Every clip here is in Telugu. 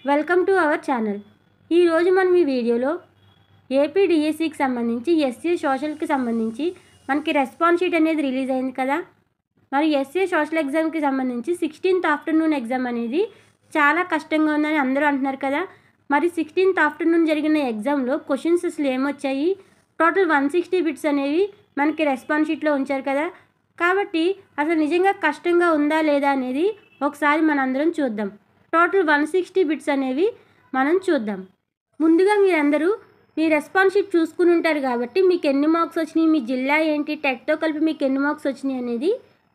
Welcome to our channel. ఈరోజు మనం ఈ వీడియోలో ఏపీ డిఎస్సికి సంబంధించి ఎస్సీ సోషల్కి సంబంధించి మనకి రెస్పాన్స్ షీట్ అనేది రిలీజ్ అయింది కదా. మరి ఎస్సీ సోషల్ ఎగ్జామ్కి సంబంధించి 16th ఆఫ్టర్నూన్ ఎగ్జామ్ అనేది చాలా కష్టంగా ఉందని అందరూ అంటున్నారు కదా. మరి 16th ఆఫ్టర్నూన్ జరిగిన ఎగ్జామ్లో క్వశ్చన్స్ అసలు ఏమొచ్చాయి, టోటల్ 160 బిట్స్ అనేవి మనకి రెస్పాన్స్ షీట్లో ఉంచారు కదా. కాబట్టి అసలు నిజంగా కష్టంగా ఉందా లేదా అనేది ఒకసారి మనందరం చూద్దాం. టోటల్ 160 బిట్స్ అనేవి మనం చూద్దాం. ముందుగా మీరందరూ మీ రెస్పాన్స్ షీట్ చూసుకుని ఉంటారు కాబట్టి మీకు ఎన్ని మార్క్స్ వచ్చినాయి, మీ జిల్లా ఏంటి, టెట్తో కలిపి మీకు ఎన్ని మార్క్స్ వచ్చినాయి అనేది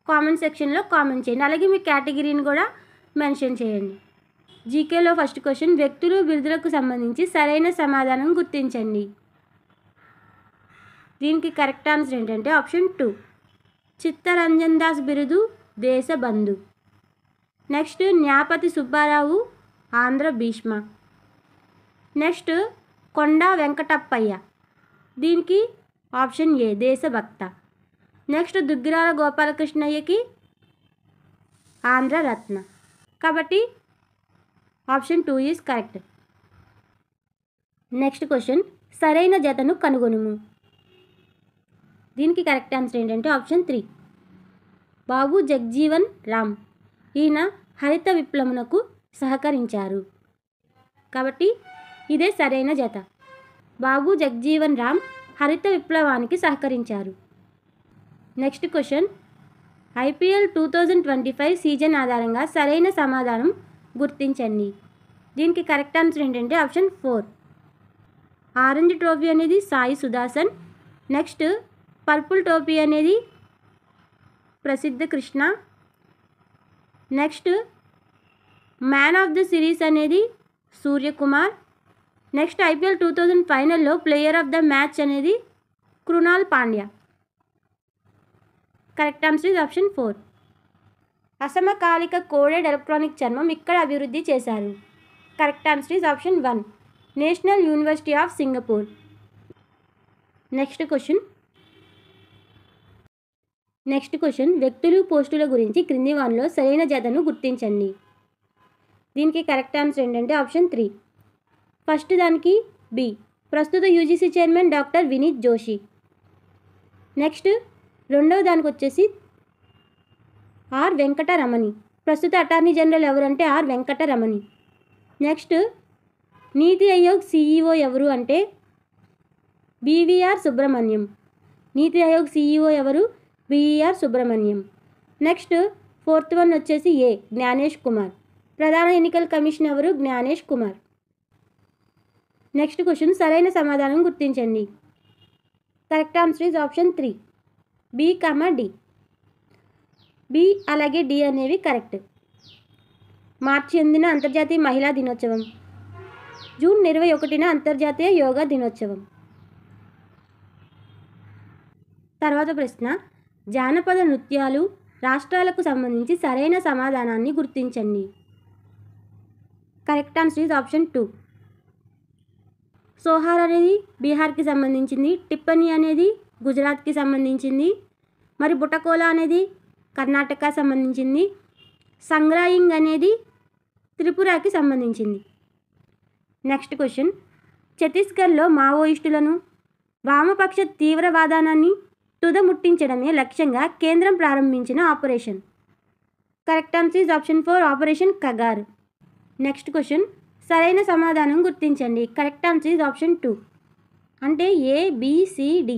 కామెంట్ సెక్షన్లో కామెంట్ చేయండి. అలాగే మీ కేటగిరీని కూడా మెన్షన్ చేయండి. జీకేలో ఫస్ట్ క్వశ్చన్, వ్యక్తులు బిరుదులకు సంబంధించి సరైన సమాధానం గుర్తించండి. దీనికి కరెక్ట్ ఆన్సర్ ఏంటంటే ఆప్షన్ 2, చిత్తరంజన్ దాస్ బిరుదు దేశబంధు. నెక్స్ట్ న్యాపతి సుబ్బారావు ఆంధ్ర భీష్మ. నెక్స్ట్ కొండా వెంకటప్పయ్య, దీనికి option A Deshbhakta. Next Duggirala గోపాలకృష్ణయ్యకి ఆంధ్ర రత్న. కాబట్టి option 2 is correct. Next question, సరైన జతను కనుగొనుము. దీనికి కరెక్ట్ ఆన్సర్ ఏంటంటే ఆప్షన్ 3, బాబు జగ్జీవన్ రామ్. ఈయన హరిత విప్లవమునకు సహకరించారు. కాబట్టి ఇదే సరైన జత. బాబు జగ్జీవన్ రామ్ హరిత విప్లవానికి సహకరించారు. నెక్స్ట్ క్వశ్చన్, ఐపీఎల్ 2025 సీజన్ ఆధారంగా సరైన సమాధానం గుర్తించండి. దీనికి కరెక్ట్ ఆన్సర్ ఏంటంటే ఆప్షన్ 4, ఆరెంజ్ ట్రోఫీ అనేది సాయి సుదర్శన్. నెక్స్ట్ పర్పుల్ టోపీ అనేది ప్రసిద్ధ Krishna. Next man of the series అనేది సూర్యకుమార్. నెక్స్ట్ ఐపీఎల్ 2000 ఫైనల్లో ప్లేయర్ ఆఫ్ ద మ్యాచ్ అనేది Krunal Pandya. Correct answer is option 4. అసమకాలిక కోడెడ్ ఎలక్ట్రానిక్ చర్మం ఇక్కడ అభివృద్ధి చేశారు. Correct answer is option 1, national university of Singapore. Next question, వ్యక్తులు పోస్టుల గురించి క్రింది వానిలో సరైన జతను గుర్తించండి. దీనికి కరెక్ట్ ఆన్సర్ ఏంటంటే ఆప్షన్ 3, ఫస్ట్ దానికి బి, ప్రస్తుత UGC chairman doctor Vineet Joshi. Next రెండవ దానికి వచ్చేసి ఆర్ వెంకటరమణి, ప్రస్తుత అటార్నీ జనరల్ ఎవరంటే R Venkataramani. Next NITI Aayog CEO ఎవరు అంటే బీవీఆర్ సుబ్రహ్మణ్యం. నీతి ఆయోగ్ సిఈఓ ఎవరు? BE or Subrahmanyam. Next fourth one వచ్చేసి ఏ, జ్ఞానేష్ కుమార్. ప్రధాన ఎన్నికల కమిషన్ ఎవరు? జ్ఞానేష్ కుమార్. నెక్స్ట్ క్వశ్చన్, సరైన సమాధానం గుర్తించండి. Correct answer is option 3, B, D. B అలాగే డి అనేవి కరెక్ట్. మార్చి 8న అంతర్జాతీయ మహిళా దినోత్సవం, జూన్ 21న అంతర్జాతీయ యోగా దినోత్సవం. తర్వాత ప్రశ్న, జానపద నృత్యాలు రాష్ట్రాలకు సంబంధించి సరైన సమాధానాన్ని గుర్తించండి. Correct answer is option 2, Sohar అనేది బీహార్కి సంబంధించింది, టిప్పని అనేది గుజరాత్కి సంబంధించింది, మరి బుటకోలా అనేది కర్ణాటక సంబంధించింది, సంగ్రాయింగ్ అనేది త్రిపురకి సంబంధించింది. నెక్స్ట్ క్వశ్చన్, ఛత్తీస్గఢ్లో మావోయిస్టులను వామపక్ష తీవ్రవాదాన్ని తుదముట్టించడమే లక్ష్యంగా కేంద్రం ప్రారంభించిన operation. Correct answer is option 4, operation Kagar. Next question, సరైన సమాధానం గుర్తించండి. కరెక్ట్ ఆన్సర్ ఈజ్ ఆప్షన్ 2, అంటే ABCD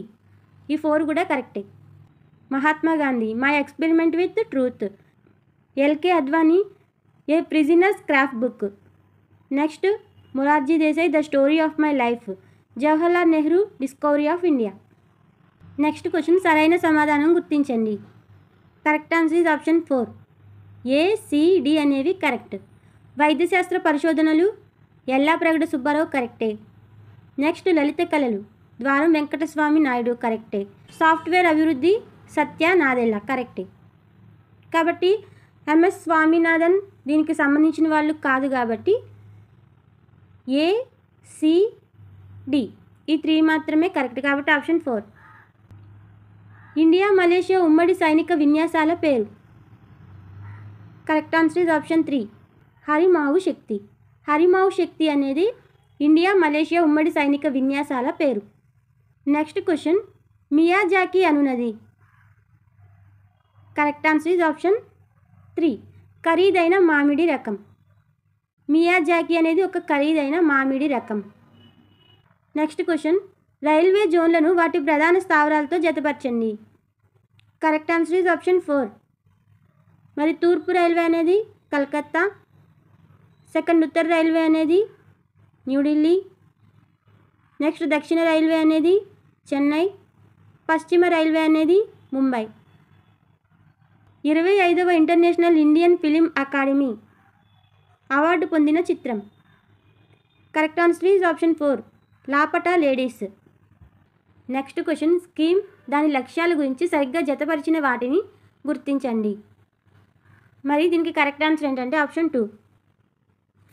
ఈ 4 కూడా కరెక్టే. Mahatma Gandhi, my experiment with truth. LK Advani, A prisoner scrap book. Next Morarji Desai, the story of my life. Jawaharlal Nehru, discovery of India. Next question, సరైన సమాధానం గుర్తించండి. Correct answer is option 4, ACD అనేవి కరెక్ట్. వైద్యశాస్త్ర పరిశోధనలు ఎల్లాప్రగడ సుబ్బారావు కరెక్టే. నెక్స్ట్ లలిత కళలు ద్వారం వెంకటస్వామి నాయుడు కరెక్టే. సాఫ్ట్వేర్ అభివృద్ధి సత్య నాదెల్ల కరెక్టే. కాబట్టి MS స్వామినాథన్ దీనికి సంబంధించిన వాళ్ళు కాదు కాబట్టి ACD ఈ 3 మాత్రమే కరెక్ట్. కాబట్టి ఆప్షన్ 4. ఇండియా మలేషియా ఉమ్మడి సైనిక విన్యాసాల పేరు. కరెక్ట్ ఆన్సర్ ఈజ్ ఆప్షన్ 3, హరిమావు శక్తి. హరిమావ్ శక్తి అనేది ఇండియా మలేషియా ఉమ్మడి సైనిక విన్యాసాల పేరు. నెక్స్ట్ క్వశ్చన్, మియాజాకి అనునది. కరెక్ట్ ఆన్సర్ ఈజ్ ఆప్షన్ 3, ఖరీదైన మామిడి రకం. మియాజాకి అనేది ఒక ఖరీదైన మామిడి రకం. నెక్స్ట్ క్వశ్చన్, రైల్వే జోన్లను వాటి ప్రధాన స్థావరాలతో జతపరచండి. Correct answer is option 4. మరి తూర్పు రైల్వే అనేది కలకత్తా, సెకండ్ ఉత్తర రైల్వే అనేది న్యూఢిల్లీ, నెక్స్ట్ దక్షిణ రైల్వే అనేది చెన్నై, పశ్చిమ రైల్వే అనేది ముంబై. 25వ international Indian film academy award పొందిన చిత్రం. Correct answer is option 4, Laapataa ladies. Next question, scheme దాని లక్ష్యాల గురించి సరిగ్గా జతపరిచిన వాటిని గుర్తించండి. మరి దీనికి కరెక్ట్ ఆన్సర్ ఏంటంటే ఆప్షన్ 2.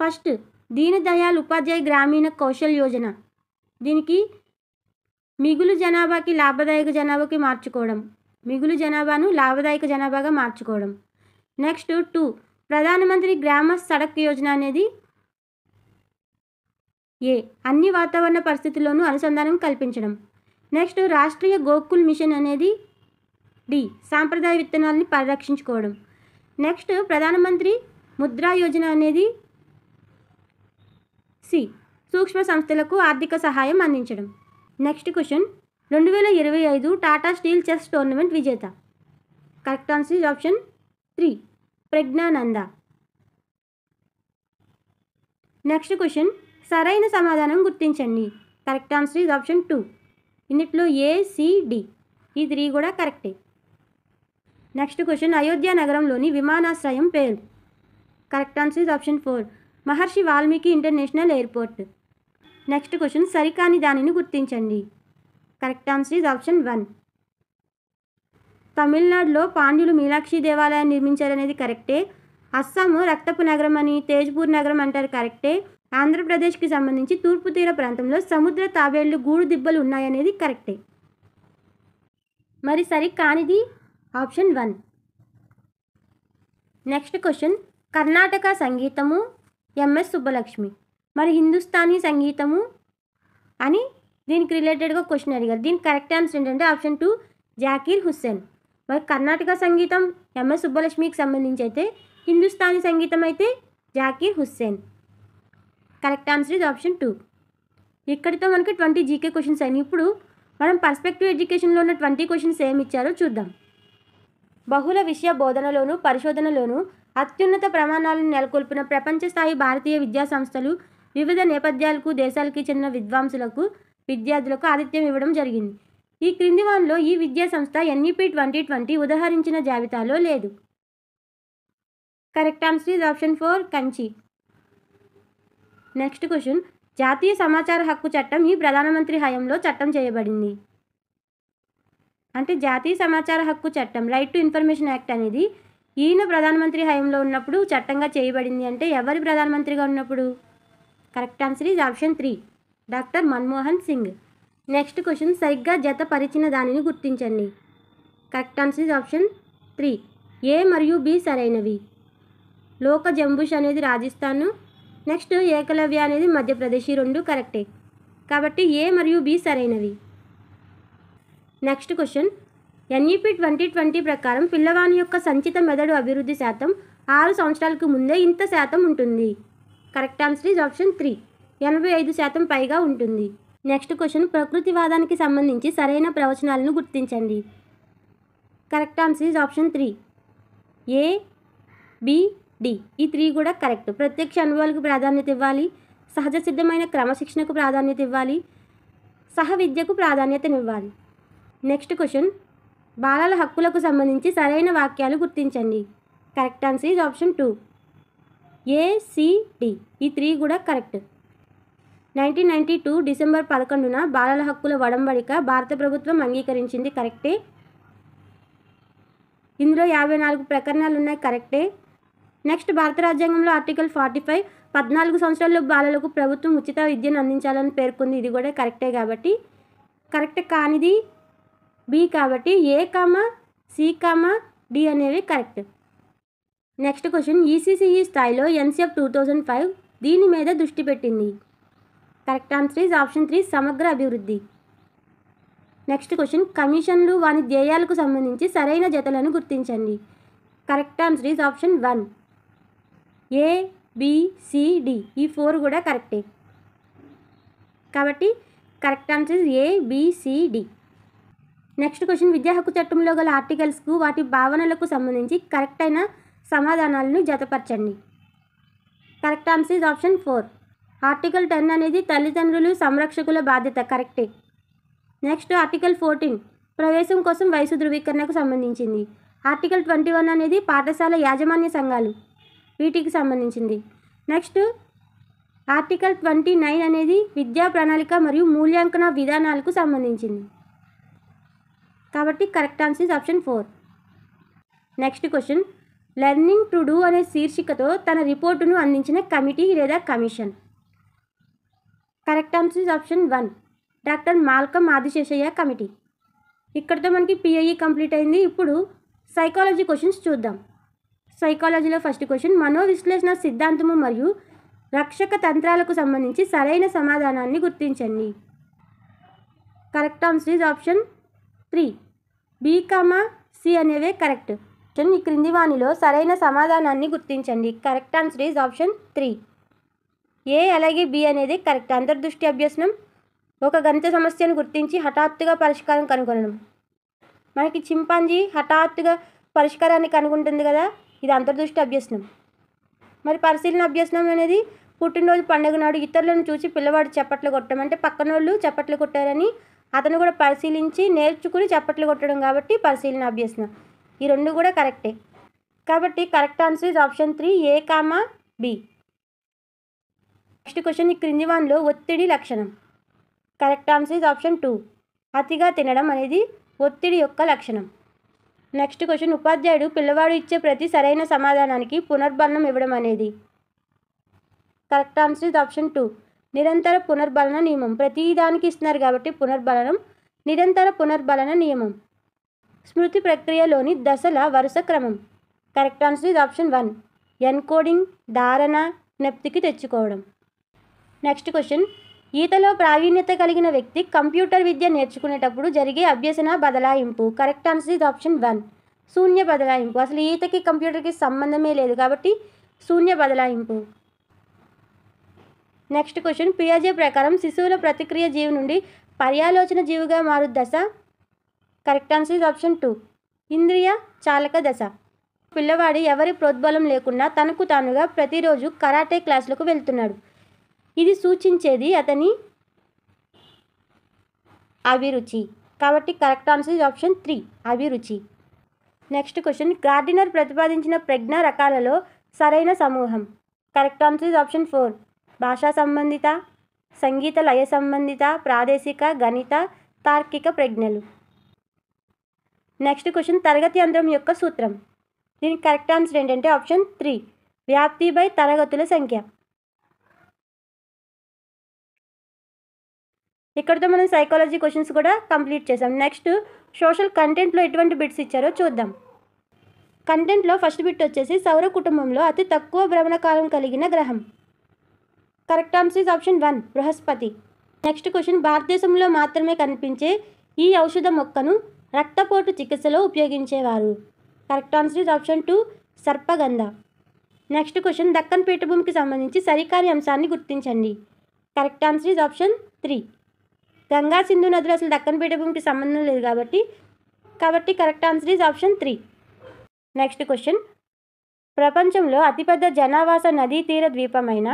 ఫస్ట్, దీన్ దయాళ్ ఉపాధ్యాయ గ్రామీణ కౌశల్ యోజన. దీనికి మిగులు జనాభాకి లాభదాయక జనాభాకి మార్చుకోవడం, మిగులు జనాభాను లాభదాయక జనాభాగా మార్చుకోవడం. నెక్స్ట్ 2, ప్రధానమంత్రి గ్రామ సడక్ యోజన అనేది ఏ, అన్ని వాతావరణ పరిస్థితుల్లోనూ అనుసంధానం కల్పించడం. నెక్స్ట్ రాష్ట్రీయ గోకుల్ మిషన్ అనేది డి, సాంప్రదాయ విత్తనాలని పరిరక్షించుకోవడం. నెక్స్ట్ ప్రధానమంత్రి ముద్రా యోజన అనేది సి, సూక్ష్మ సంస్థలకు ఆర్థిక సహాయం అందించడం. Next question, 2025 Tata steel chess tournament విజేత. Correct answer is option 3, Praggnanandhaa. Next question, సరైన సమాధానం గుర్తించండి. Correct answer is option 2. ఇందులో ACD ఈ 3 కూడా కరెక్టే. నెక్స్ట్ క్వశ్చన్, అయోధ్య నగరంలోని విమానాశ్రయం పేరు. Correct answer is option 4, Maharshi Valmiki international airport. Next question, సరికాని దానిని గుర్తించండి. Correct answer is option 1. తమిళనాడులో పాండ్యులు మీనాక్షి దేవాలయాన్ని నిర్మించారనేది కరెక్టే. అస్సాము రక్తపు నగరం అని తేజ్పూర్ నగరం అంటారు, కరెక్టే. ఆంధ్రప్రదేశ్కి సంబంధించి తూర్పు తీర ప్రాంతంలో సముద్ర తాబేళ్లు గూడు దిబ్బలు ఉన్నాయనేది కరెక్టే. మరి సరికానిది ఆప్షన్ 1. నెక్స్ట్ క్వశ్చన్, కర్ణాటక సంగీతము MS సుబ్బలక్ష్మి, మరి హిందుస్థానీ సంగీతము అని దీనికి రిలేటెడ్గా క్వశ్చన్ అడిగారు. దీనికి కరెక్ట్ ఆన్సర్ ఏంటంటే ఆప్షన్ 2, జాకీర్ హుస్సేన్. మరి కర్ణాటక సంగీతం MS సుబ్బలక్ష్మికి సంబంధించి అయితే, హిందుస్థానీ సంగీతం అయితే Zakir Hussain. Correct answer is option 2. ఇక్కడితో మనకి 20 జీకే క్వశ్చన్స్ అయినాయి. ఇప్పుడు మనం పర్స్పెక్టివ్ ఎడ్యుకేషన్లో ఉన్న 20 క్వశ్చన్స్ ఏమి ఇచ్చారో చూద్దాం. బహుళ విషయ బోధనలోను పరిశోధనలోను అత్యున్నత ప్రమాణాలను నెలకొల్పిన ప్రపంచ స్థాయి భారతీయ విద్యా సంస్థలు వివిధ నేపథ్యాలకు దేశాలకి చెందిన విద్వాంసులకు విద్యార్థులకు ఆతిథ్యం ఇవ్వడం జరిగింది. ఈ క్రింది వానిలో ఈ విద్యా సంస్థ NEP 2020 ఉదహరించిన జాబితాలో లేదు. Correct answer is option 4, Kanchi. Next question, జాతీయ సమాచార హక్కు చట్టం ఈ ప్రధానమంత్రి హయాంలో చట్టం చేయబడింది. అంటే జాతీయ సమాచార హక్కు చట్టం, రైట్ టు ఇన్ఫర్మేషన్ యాక్ట్ అనేది ఈయన ప్రధానమంత్రి హయాంలో ఉన్నప్పుడు చట్టంగా చేయబడింది. అంటే ఎవరి ప్రధానమంత్రిగా ఉన్నప్పుడు? Correct answer is option 3, doctor Manmohan Singh. Next question, సరిగ్గా జతపరిచిన దానిని గుర్తించండి. Correct answer is option 3, A మరియు B సరైనవి. లోక జంబుష్ అనేది రాజస్థాన్, నెక్స్ట్ ఏకలవ్య అనేది మధ్యప్రదేశ్. ఈ 2 కరెక్టే కాబట్టి A మరియు B సరైనవి. నెక్స్ట్ క్వశ్చన్, NEP 2020 ప్రకారం పిల్లవాని యొక్క సంచిత మెదడు అభివృద్ధి శాతం 6 సంవత్సరాలకు ముందే ఇంత శాతం ఉంటుంది. కరెక్ట్ ఆన్సర్ ఈజ్ ఆప్షన్ 3, 85% పైగా ఉంటుంది. నెక్స్ట్ క్వశ్చన్, ప్రకృతివాదానికి సంబంధించి సరైన ప్రవచనాలను గుర్తించండి. Correct answer is option 3, A, B, D ఈ 3 కూడా కరెక్ట్. ప్రత్యక్ష అనుభవాలకు ప్రాధాన్యత ఇవ్వాలి, సహజ సిద్ధమైన క్రమశిక్షణకు ప్రాధాన్యత ఇవ్వాలి, సహ విద్యకు ప్రాధాన్యతనివ్వాలి. నెక్స్ట్ క్వశ్చన్, బాలల హక్కులకు సంబంధించి సరైన వాక్యాలు గుర్తించండి. Correct answer is option 2, A, C, D ఈ 3 కూడా కరెక్ట్. 1992 డిసెంబర్ 11న బాలల హక్కుల ఒడంబడిక భారత ప్రభుత్వం అంగీకరించింది. కరెక్టే. ఇందులో 54 ప్రకరణాలు ఉన్నాయి. కరెక్టే. నెక్స్ట్, భారత రాజ్యాంగంలో ఆర్టికల్ 45 14 సంవత్సరాల బాలలకు ప్రభుత్వం ఉచిత విద్యను అందించాలని పేర్కొంది. ఇది కూడా కరెక్టే కాబట్టి కరెక్ట్ కానిది B కాబట్టి A, C, D అనేవి కరెక్ట్. నెక్స్ట్ క్వశ్చన్, ECCE స్థాయిలో NCF 2005 దీని మీద దృష్టి పెట్టింది. కరెక్ట్ ఆన్సర్ ఈజ్ ఆప్షన్ 3 సమగ్ర అభివృద్ధి. నెక్స్ట్ క్వశ్చన్ కమిషన్లు వాని ధ్యేయాలకు సంబంధించి సరైన జతలను గుర్తించండి. Correct answer is option 1 A B C D ఈ 4 కూడా కరెక్టే. కాబట్టి correct answer is A B C D. Next question విద్యా హక్కు చట్టంలో గల ఆర్టికల్స్కు వాటి భావనలకు సంబంధించి కరెక్ట్ అయిన సమాధానాలను జతపరచండి. Correct answer is option 4 article 10 అనేది తల్లిదండ్రులు సంరక్షకుల బాధ్యత కరెక్టే. నెక్స్ట్ ఆర్టికల్ 14 ప్రవేశం కోసం వయసు ధృవీకరణకు సంబంధించింది. ఆర్టికల్ 21 అనేది పాఠశాల యాజమాన్య సంఘాలు వీటికి సంబంధించింది. నెక్స్ట్ ఆర్టికల్ 29 అనేది విద్యా ప్రణాళిక మరియు మూల్యాంకన విధానాలకు సంబంధించింది. కాబట్టి correct answer is option 4. Next question learning to do అనే శీర్షికతో తన రిపోర్టును అందించిన కమిటీ లేదా commission. Correct answer is option 1 doctor Malcolm Adiseshaiah committee. ఇక్కడితో మనకి PIE కంప్లీట్ అయింది. ఇప్పుడు సైకాలజీ క్వశ్చన్స్ చూద్దాం. సైకాలజీలో ఫస్ట్ క్వశ్చన్ మనోవిశ్లేషణ సిద్ధాంతము మరియు రక్షక తంత్రాలకు సంబంధించి సరైన సమాధానాన్ని గుర్తించండి. Correct answer is option 3 B, C అనేవే కరెక్ట్. ఈ క్రింది వానిలో సరైన సమాధానాన్ని గుర్తించండి. Correct answer is option 3 A అలాగే B అనేది కరెక్ట్. అంతర్దృష్టి అభ్యసనం ఒక గణిత సమస్యను గుర్తించి హఠాత్తుగా పరిష్కారం కనుగొనడం. మనకి చింపాంజీ హఠాత్తుగా పరిష్కారాన్ని కనుగొంటుంది కదా, ఇది అంతర్దృష్టి అభ్యసనం. మరి పరిశీలన అభ్యసనం అనేది పుట్టినరోజు పండుగ నాడు ఇతరులను చూసి పిల్లవాడు చప్పట్లు కొట్టడం, అంటే పక్కన వాళ్ళు చప్పట్లు కొట్టారని అతను కూడా పరిశీలించి నేర్చుకుని చప్పట్లు కొట్టడం, కాబట్టి పరిశీలన అభ్యసనం. ఈ రెండు కూడా కరెక్టే. కాబట్టి correct answer is option 3 A, B. Next question ఈ క్రింది వానిలో ఒత్తిడి లక్షణం. కరెక్ట్ ఆన్సర్ ఇస్ ఆప్షన్ 2 అతిగా తినడం అనేది ఒత్తిడి యొక్క లక్షణం. నెక్స్ట్ క్వశ్చన్ ఉపాధ్యాయుడు పిల్లవాడు ఇచ్చే ప్రతి సరైన సమాధానానికి పునర్బలనం ఇవ్వడం అనేది. కరెక్ట్ ఆన్సర్ ఇస్ ఆప్షన్ 2 నిరంతర పునర్బలన నియమం. ప్రతి దానికి ఇస్తున్నారు కాబట్టి పునర్బలనం, నిరంతర పునర్బలన నియమం. స్మృతి ప్రక్రియలోని దశల వరుస క్రమం. Correct answer is option 1 encoding, ధారణ, జ్ఞప్తికి తెచ్చుకోవడం. నెక్స్ట్ క్వశ్చన్ ఈతలో ప్రావీణ్యత కలిగిన వ్యక్తి కంప్యూటర్ విద్య నేర్చుకునేటప్పుడు జరిగే అభ్యసన బదలాయింపు. కరెక్ట్ ఆన్సర్ ఇస్ ఆప్షన్ 1 శూన్య బదలాయింపు. అసలు ఈతకి కంప్యూటర్కి సంబంధమే లేదు కాబట్టి శూన్య బదలాయింపు. నెక్స్ట్ క్వశ్చన్ పియాజే ప్రకారం శిశువుల ప్రతిక్రియ జీవి నుండి పర్యాలోచన జీవిగా మారు దశ. కరెక్ట్ ఆన్సర్ ఇస్ ఆప్షన్ 2 ఇంద్రియ చాలక దశ. పిల్లవాడు ఎవరి ప్రోద్బలం లేకుండా తనకు తానుగా ప్రతిరోజు కరాటే క్లాసులకు వెళ్తున్నాడు. ఇది సూచించేది అతని అభిరుచి. కాబట్టి కరెక్ట్ ఆన్సర్ ఇస్ ఆప్షన్ 3 అభిరుచి. నెక్స్ట్ క్వశ్చన్ గార్డినర్ ప్రతిపాదించిన ప్రజ్ఞ రకాలలో సరైన సమూహం. కరెక్ట్ ఆన్సర్ ఇస్ ఆప్షన్ 4 భాషా సంబంధిత, సంగీత లయ సంబంధిత, ప్రాదేశిక, గణిత, తార్కిక ప్రజ్ఞలు. నెక్స్ట్ క్వశ్చన్ తరగతి యంత్రం యొక్క సూత్రం. దీనికి కరెక్ట్ ఆన్సర్ ఏంటంటే ఆప్షన్ 3 వ్యాప్తి బై తరగతుల సంఖ్య. ఇక్కడితో మనం సైకాలజీ క్వశ్చన్స్ కూడా కంప్లీట్ చేసాం. నెక్స్ట్ సోషల్ కంటెంట్లో ఎటువంటి బిట్స్ ఇచ్చారో చూద్దాం. కంటెంట్లో ఫస్ట్ బిట్ వచ్చేసి సౌర కుటుంబంలో అతి తక్కువ భ్రమణ కాలం కలిగిన గ్రహం. కరెక్ట్ ఆన్సర్ ఇస్ ఆప్షన్ 1 బృహస్పతి. నెక్స్ట్ క్వశ్చన్ భారతదేశంలో మాత్రమే కనిపించే ఈ ఔషధ మొక్కను రక్తపోటు చికిత్సలో ఉపయోగించేవారు. కరెక్ట్ ఆన్సర్ ఇస్ ఆప్షన్ 2 సర్పగంధ. నెక్స్ట్ క్వశ్చన్ దక్కన్ పీఠభూమికి సంబంధించి సరికాని అంశాన్ని గుర్తించండి. Correct answer is option 3 Ganga Sindhu నదులు అసలు దక్కన్ పీఠభూమికి సంబంధం లేదు కాబట్టి correct answer is option 3. Next question ప్రపంచంలో అతిపెద్ద జనావాస నదీ తీర ద్వీపమైన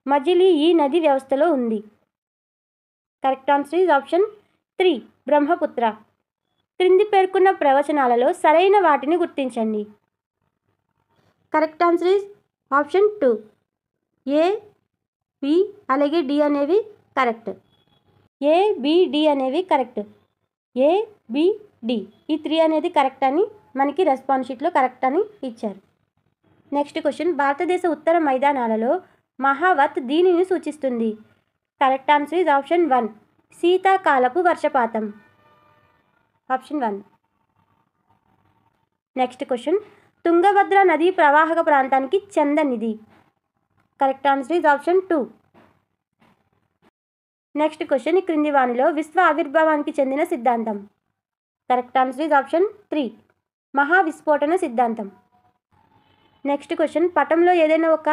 మజిలీ ఈ నది వ్యవస్థలో ఉంది. Correct answer is option 3 Brahmaputra. క్రింది పేర్కొన్న ప్రవచనాలలో సరైన వాటిని గుర్తించండి. Correct answer is option 2 A, B అలాగే D అనేవి కరెక్ట్. A, B, D అనేవి కరెక్ట్. A, B, D ఈ 3 అనేది కరెక్ట్ అని మనకి రెస్పాన్స్ షీట్లో కరెక్ట్ అని ఇచ్చారు. నెక్స్ట్ క్వశ్చన్ భారతదేశ ఉత్తర మైదానాలలో మహావత్ దీనిని సూచిస్తుంది. కరెక్ట్ ఆన్సర్ ఇస్ ఆప్షన్ 1 శీతాకాలపు వర్షపాతం. ఆప్షన్ 1. నెక్స్ట్ క్వశ్చన్ తుంగభద్ర నదీ ప్రవాహక ప్రాంతానికి చెందనిది. Correct answer is option 2. Next question, ఈ క్రింది వానిలో విశ్వ ఆవిర్భావానికి చెందిన సిద్ధాంతం. Correct answer is option 3. మహావిస్ఫోటన సిద్ధాంతం. నెక్స్ట్ క్వశ్చన్, పటంలో ఏదైనా ఒక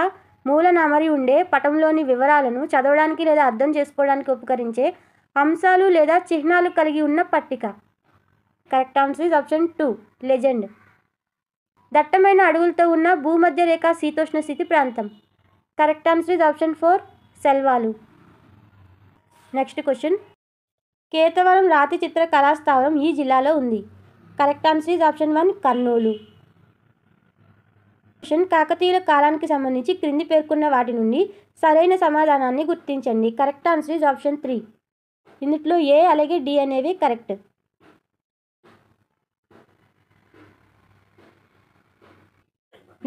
మూలనామరి ఉండే పటంలోని వివరాలను చదవడానికి లేదా అర్థం చేసుకోవడానికి ఉపకరించే అంశాలు లేదా చిహ్నాలు కలిగి ఉన్న పట్టిక. Correct answer is option 2. Legend. దట్టమైన అడవులతో ఉన్న భూమధ్య రేఖ శీతోష్ణ స్థితి ప్రాంతం. Correct answer is option 4. సెల్వాలు. నెక్స్ట్ క్వశ్చన్, కేతవరం రాతి చిత్ర కళాస్థావరం ఈ జిల్లాలో ఉంది. Correct answer is option 1. Kurnool. Question, కాకతీయుల కాలానికి సంబంధించి క్రింది పేర్కొన్న వాటి నుండి సరైన సమాధానాన్ని గుర్తించండి. Correct answer is option 3. ఇందులో ఏ అలాగే డి అనేవి కరెక్ట్.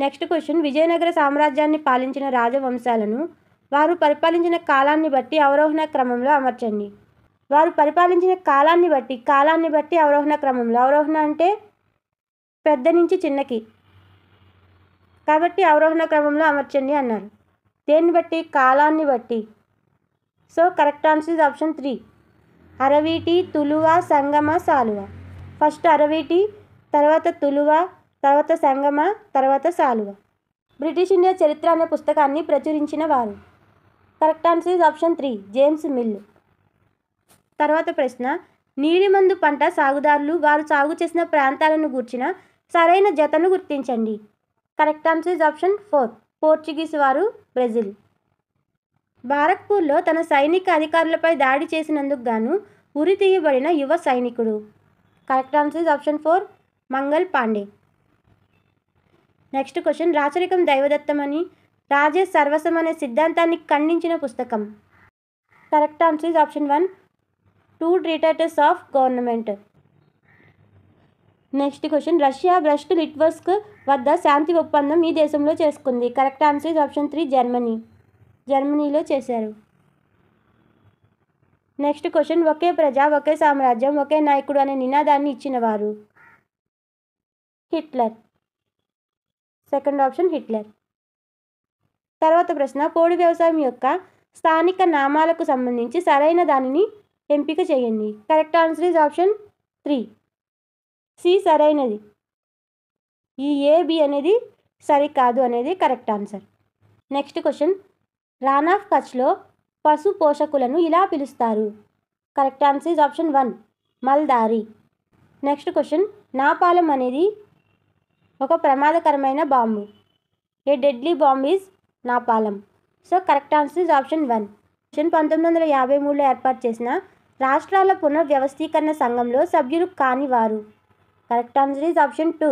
నెక్స్ట్ క్వశ్చన్, విజయనగర సామ్రాజ్యాన్ని పాలించిన రాజవంశాలను వారు పరిపాలించిన కాలాన్ని బట్టి అవరోహణ క్రమంలో అమర్చండి. వారు పరిపాలించిన కాలాన్ని బట్టి అవరోహణ క్రమంలో. అవరోహణ అంటే పెద్ద నుంచి చిన్నకి, కాబట్టి అవరోహణ క్రమంలో అమర్చండి అన్నారు. దేన్ని బట్టి? కాలాన్ని బట్టి. So correct answer is option 3. అరవీటి, తులువ, సంగమ, సాలువ. ఫస్ట్ అరవీటి, తర్వాత తులువ, తర్వాత సంగమ, తర్వాత సాలువ. బ్రిటిష్ ఇండియా చరిత్ర అనే పుస్తకాన్ని ప్రచురించిన వారు. Correct answer is option 3. James Mill. తర్వాత ప్రశ్న, నీలిమందు పంట సాగుదారులు వారు సాగు చేసిన ప్రాంతాలను గూర్చిన సరైన జతను గుర్తించండి. Correct answer is option 4. Portuguese వారు, బ్రెజిల్. బారక్పూర్లో తన సైనిక అధికారులపై దాడి చేసినందుకు గాను ఉరి తీయబడిన యువ సైనికుడు. Correct answer is option 4. Mangal Pandey. Next question, రాచరికం దైవదత్తమని రాజే సర్వస్వం అనే సిద్ధాంతాన్ని ఖండించిన పుస్తకం. Correct answer is option 1. 2 treatises of government. Next question, Russia Brest Litovsk వద్ద శాంతి ఒప్పందం ఈ దేశంలో చేసుకుంది. Correct answer is option 3. Germany. జర్మనీలో చేశారు. నెక్స్ట్ క్వశ్చన్, ఒకే ప్రజ ఒకే సామ్రాజ్యం ఒకే నాయకుడు అనే నినాదాన్ని ఇచ్చినవారు. హిట్లర్. Second option Hitler. తర్వాత ప్రశ్న, పోడు వ్యవసాయం యొక్క స్థానిక నామాలకు సంబంధించి సరైన దానిని ఎంపిక చేయండి. Correct answer is option 3. C సరైనది. ఈ ఏబి అనేది సరికాదు అనేది correct answer. Next question, Rann of కచ్లో పశు పోషకులను ఇలా పిలుస్తారు. Correct answer is option 1. Maldhari. Next question, napalm అనేది ఒక ప్రమాదకరమైన బాంబు. A deadly bomb is napalm. So correct answer is option 1. Question, 1953లో ఏర్పాటు చేసిన రాష్ట్రాల పునర్వ్యవస్థీకరణ సంఘంలో సభ్యులు కాని వారు. Correct answer is option 2.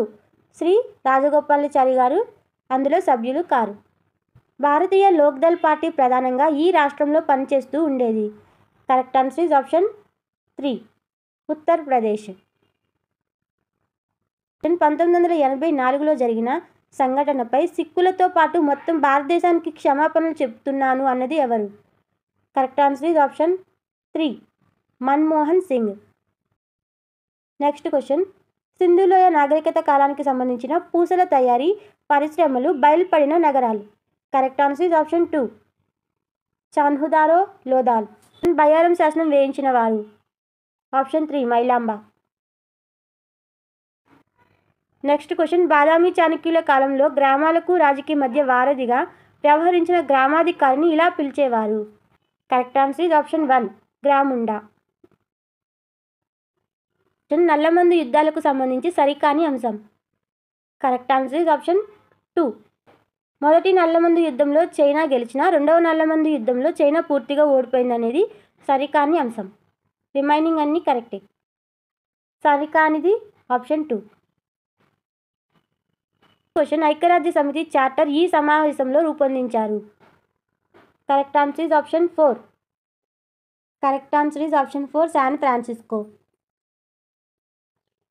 Shri Rajagopalachari గారు అందులో సభ్యులు కారు. భారతీయ లోక్దళ్ పార్టీ ప్రధానంగా ఈ రాష్ట్రంలో పనిచేస్తూ ఉండేది. Correct answer is option 3. Uttar Pradesh. 1984లో జరిగిన సంఘటనపై సిక్కులతో పాటు మొత్తం భారతదేశానికి క్షమాపణలు చెప్తున్నాను అన్నది ఎవరు. Correct answer is option 3. Manmohan Singh. Next question, సింధులోయ నాగరికత కాలానికి సంబంధించిన పూసల తయారీ పరిశ్రమలు బయలుపడిన నగరాలు. Correct answer is option 2. Chanhudaro, Lothal. Bayyaram శాసనం వేయించిన వారు. Option 3. Mailamba. Next question, Badami చాణక్యుల కాలంలో గ్రామాలకు రాజుకి మధ్య వారధిగా వ్యవహరించిన గ్రామాధికారిని ఇలా పిలిచేవారు. Correct answer is option 1. గ్రాముండా. నల్లమందు యుద్ధాలకు సంబంధించి సరికాని అంశం. కరెక్ట్ ఆన్సర్ ఇస్ ఆప్షన్ 2. మొదటి నల్లమందు యుద్ధంలో చైనా గెలిచిన, రెండవ నల్లమందు యుద్ధంలో చైనా పూర్తిగా ఓడిపోయింది అనేది సరికాని అంశం. రిమైనింగ్ అన్నీ కరెక్టే. సరికానిది ఆప్షన్ 2. క్వశ్చన్, ఐక్యరాజ్య సమితి చార్టర్ ఈ సమావేశంలో రూపొందించారు. Correct answer is option 4. Correct answer is option 4. San Francisco.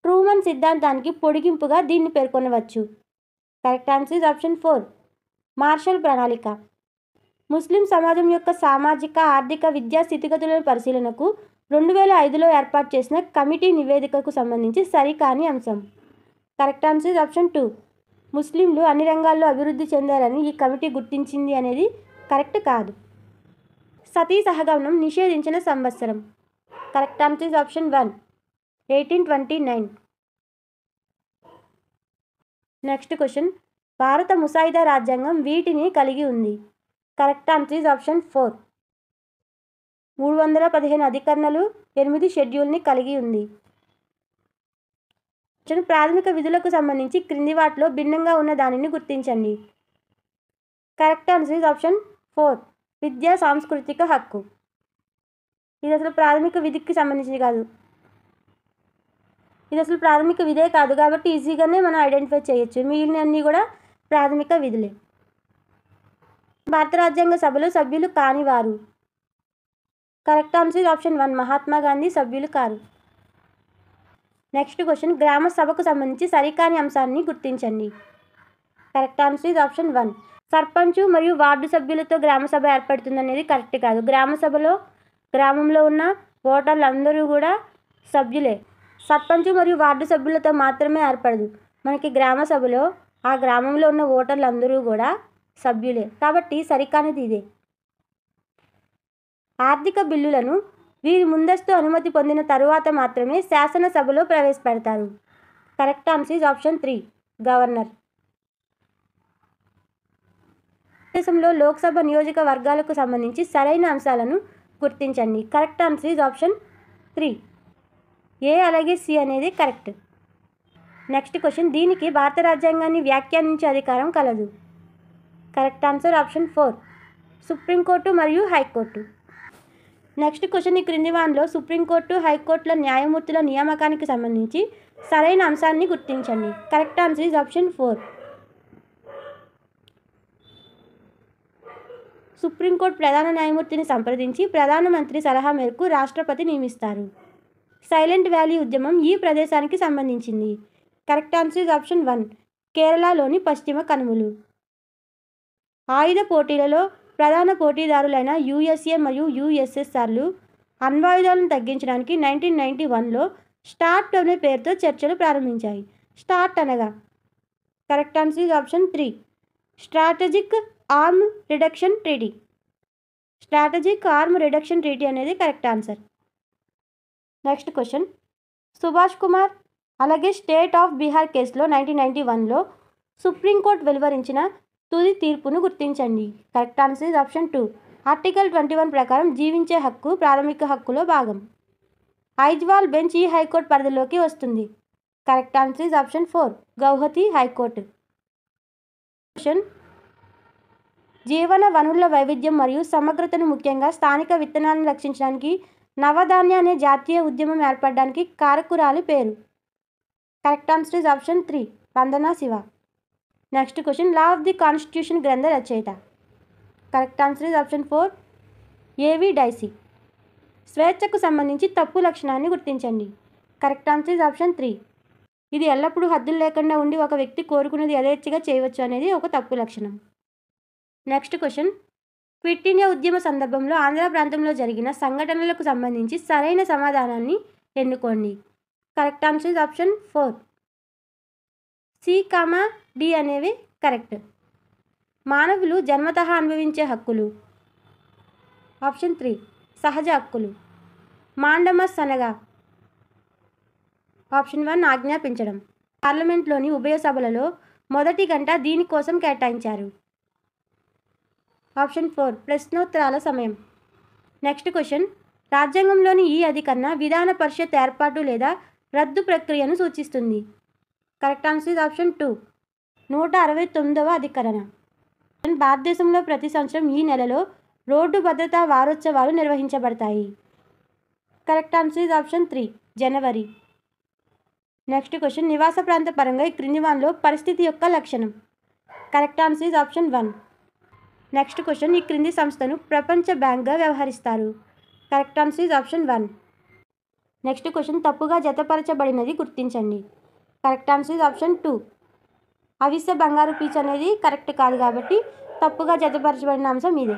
Truman సిద్ధాంతానికి పొడిగింపుగా దీన్ని పేర్కొనవచ్చు. Correct answer is option 4. Marshall ప్రణాళిక. ముస్లిం సమాజం యొక్క సామాజిక, ఆర్థిక, విద్యా స్థితిగతుల పరిశీలనకు 2005లో ఏర్పాటు చేసిన కమిటీ నివేదికకు సంబంధించి సరికాని అంశం. కరెక్ట్ ఆన్సర్ ఇస్ ఆప్షన్ 2. ముస్లింలు అన్ని రంగాల్లో అభివృద్ధి చెందారని ఈ కమిటీ గుర్తించింది అనేది కరెక్ట్ కాదు. సతీ సహగమనం నిషేధించిన సంవత్సరం. Correct answer is option 1, 1829. Next question, భారత ముసాయిదా రాజ్యాంగం వీటిని కలిగి ఉంది. కరెక్ట్ ఆన్సర్ ఇస్ ఆప్షన్ 4, 315 అధికరణలు, 8 షెడ్యూల్ని కలిగి ఉంది. ప్రాథమిక విధులకు సంబంధించి క్రింది వాటిలో భిన్నంగా ఉన్న దానిని గుర్తించండి. కరెక్ట్ ఆన్సర్ ఇస్ ఆప్షన్ 4, విద్యా సాంస్కృతిక హక్కు. ఇది అసలు ప్రాథమిక విధికి సంబంధించింది కాదు, ఇది అసలు ప్రాథమిక విధే కాదు కాబట్టి ఈజీగానే మనం ఐడెంటిఫై చేయొచ్చు. మిగిలినన్నీ కూడా ప్రాథమిక విధులే. భారత రాజ్యాంగ సభలో సభ్యులు కాని వారు. Correct answer is option 1, Mahatma Gandhi సభ్యులు కారు. నెక్స్ట్ క్వశ్చన్, గ్రామ సభకు సంబంధించి సరికాని అంశాన్ని గుర్తించండి. Correct answer is option 1, sarpanch మరియు వార్డు సభ్యులతో గ్రామ సభ ఏర్పడుతుంది అనేది కరెక్ట్ కాదు. గ్రామ సభలో గ్రామంలో ఉన్న ఓటర్లు అందరూ కూడా సభ్యులే. సర్పంచ్ మరియు వార్డు సభ్యులతో మాత్రమే ఏర్పడదు. మనకి గ్రామ సభలో ఆ గ్రామంలో ఉన్న ఓటర్లు అందరూ కూడా సభ్యులే కాబట్టి సరికానిది ఇదే. ఆర్థిక బిల్లులను వీరి ముందస్తు అనుమతి పొందిన తరువాత మాత్రమే శాసనసభలో ప్రవేశపెడతారు. Correct answer is option 3, governor. దేశంలో లోక్సభ నియోజకవర్గాలకు సంబంధించి సరైన అంశాలను గుర్తించండి. కరెక్ట్ ఆన్సర్ ఇస్ ఆప్షన్ 3, ఏ అలాగే సి అనేది కరెక్ట్. నెక్స్ట్ క్వశ్చన్, దీనికి భారత రాజ్యాంగాన్ని వ్యాఖ్యానించే అధికారం కలదు. కరెక్ట్ ఆన్సర్ ఆప్షన్ 4, సుప్రీంకోర్టు మరియు హైకోర్టు. నెక్స్ట్ క్వశ్చన్, ఈ క్రింది వాటిలో సుప్రీంకోర్టు హైకోర్టుల న్యాయమూర్తుల నియామకానికి సంబంధించి సరైన అంశాన్ని గుర్తించండి. Correct answer is option 4, supreme court ప్రధాన న్యాయమూర్తిని సంప్రదించి ప్రధానమంత్రి సలహా మేరకు రాష్ట్రపతి నియమిస్తారు. సైలెంట్ వ్యాలీ ఉద్యమం ఈ ప్రదేశానికి సంబంధించింది. కరెక్ట్ ఆన్సర్ ఇస్ ఆప్షన్ 1, కేరళలోని పశ్చిమ కనుమలు. ఆయుధ పోటీలలో ప్రధాన పోటీదారులైన యుఎస్ఏ మరియు యుఎస్ఎస్ఆర్లు అణ్వాయుధాలను తగ్గించడానికి 1991లో స్టార్ట్ అనే పేరుతో చర్చలు ప్రారంభించాయి. స్టార్ట్ అనగా correct answer is option 3, strategic arm reduction treaty. Strategic arm reduction treaty అనేది correct answer. Next question, Subhash Kumar అలాగే స్టేట్ ఆఫ్ బీహార్ కేసులో 1991లో సుప్రీంకోర్టు వెలువరించిన తుది తీర్పును గుర్తించండి. Correct answer is option 2, article 21 ప్రకారం జీవించే హక్కు ప్రాథమిక హక్కులో భాగం. ఐజ్వాల్ బెంచ్ ఈ హైకోర్టు పరిధిలోకి వస్తుంది. Correct answer is option 4, Guwahati high court. Question, జీవన వనరుల వైవిధ్యం మరియు సమగ్రతను ముఖ్యంగా స్థానిక విత్తనాలను రక్షించడానికి నవధాన్య అనే జాతీయ ఉద్యమం ఏర్పడడానికి కారకురాలి పేరు. Correct answer is option 3, Vandana Shiva. Next question, law of the constitution గ్రంథ రచయిత. కరెక్ట్ ఆన్సర్ ఇస్ ఆప్షన్ 4, ఏవి డైసీ. స్వేచ్ఛకు సంబంధించి తప్పు లక్షణాన్ని గుర్తించండి. కరెక్ట్ ఆన్సర్ ఇస్ ఆప్షన్ 3, ఇది ఎల్లప్పుడూ హద్దులు లేకుండా ఉండి ఒక వ్యక్తి కోరుకున్నది యథేచ్ఛగా చేయవచ్చు అనేది ఒక తప్పు లక్షణం. నెక్స్ట్ క్వశ్చన్, క్విట్ ఇండియా ఉద్యమ సందర్భంలో ఆంధ్ర ప్రాంతంలో జరిగిన సంఘటనలకు సంబంధించి సరైన సమాధానాన్ని ఎన్నుకోండి. Correct answer is option 4, C, D అనేవి కరెక్ట్. మానవులు జన్మతః అనుభవించే హక్కులు. ఆప్షన్ 3, సహజ హక్కులు. మాండమస్ అనగా ఆప్షన్ 1, ఆజ్ఞాపించడం. పార్లమెంట్లోని ఉభయ సభలలో మొదటి గంట దీనికోసం కేటాయించారు. ఆప్షన్ 4, ప్రశ్నోత్తరాల సమయం. నెక్స్ట్ క్వశ్చన్, రాజ్యాంగంలోని ఈ అధికరణ విధాన పరిషత్ ఏర్పాటు లేదా రద్దు ప్రక్రియను సూచిస్తుంది. కరెక్ట్ ఆన్సర్ ఇస్ ఆప్షన్ 2, 169వ అధికరణ. భారతదేశంలో ప్రతి సంవత్సరం ఈ నెలలో రోడ్డు భద్రతా వారోత్సవాలు నిర్వహించబడతాయి. Correct answer is option 3, January. Next question, నివాస ప్రాంత పరంగా ఈ క్రింది వానిలో పరిస్థితి యొక్క లక్షణం. Correct answer is option 1. Next question, ఈ క్రింది సంస్థను ప్రపంచ బ్యాంక్గా వ్యవహరిస్తారు. Correct answer is option 1. Next question, తప్పుగా జతపరచబడినది గుర్తించండి. కరెక్ట్ ఆన్సర్ ఇస్ ఆప్షన్ 2, అవిసె బంగారు పీచ్ అనేది కరెక్ట్ కాదు కాబట్టి తప్పుగా జతపరచబడిన అంశం ఇదే.